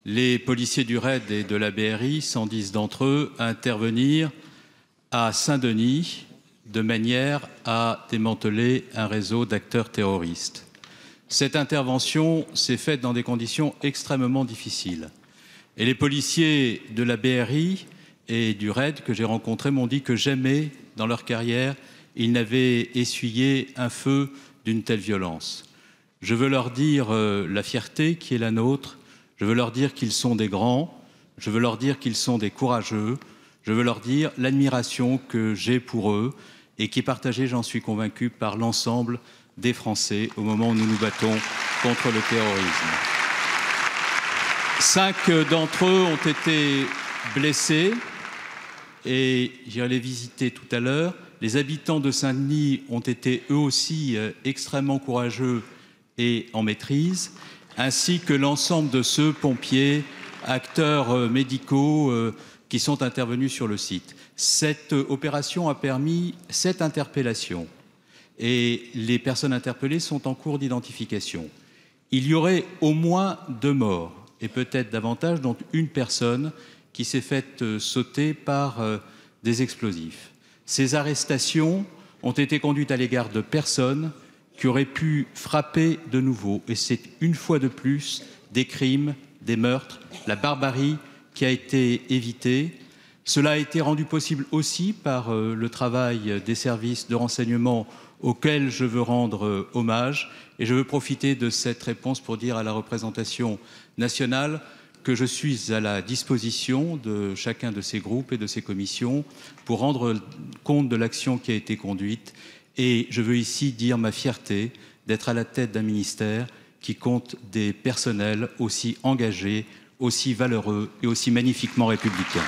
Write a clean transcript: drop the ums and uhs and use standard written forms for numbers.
les policiers du RAID et de la BRI, 110 d'entre eux, à intervenir à Saint-Denis de manière à démanteler un réseau d'acteurs terroristes. Cette intervention s'est faite dans des conditions extrêmement difficiles. Et les policiers de la BRI et du RAID que j'ai rencontrés m'ont dit que jamais, dans leur carrière, ils n'avaient essuyé un feu d'une telle violence. Je veux leur dire la fierté qui est la nôtre, je veux leur dire qu'ils sont des grands, je veux leur dire qu'ils sont des courageux, je veux leur dire l'admiration que j'ai pour eux et qui est partagée, j'en suis convaincu, par l'ensemble des Français au moment où nous nous battons contre le terrorisme. 5 d'entre eux ont été blessés et j'irai les visiter tout à l'heure. Les habitants de Saint-Denis ont été eux aussi extrêmement courageux et en maîtrise, ainsi que l'ensemble de ceux, pompiers, acteurs médicaux qui sont intervenus sur le site. Cette opération a permis 7 interpellations et les personnes interpellées sont en cours d'identification. Il y aurait au moins 2 morts et peut-être davantage, dont une personne qui s'est faite sauter par des explosifs. Ces arrestations ont été conduites à l'égard de personnes qui auraient pu frapper de nouveau. Et c'est une fois de plus des crimes, des meurtres, la barbarie qui a été évitée. Cela a été rendu possible aussi par le travail des services de renseignement auxquels je veux rendre hommage. Et je veux profiter de cette réponse pour dire à la représentation nationale que je suis à la disposition de chacun de ces groupes et de ces commissions pour rendre compte de l'action qui a été conduite. Et je veux ici dire ma fierté d'être à la tête d'un ministère qui compte des personnels aussi engagés, aussi valeureux et aussi magnifiquement républicains.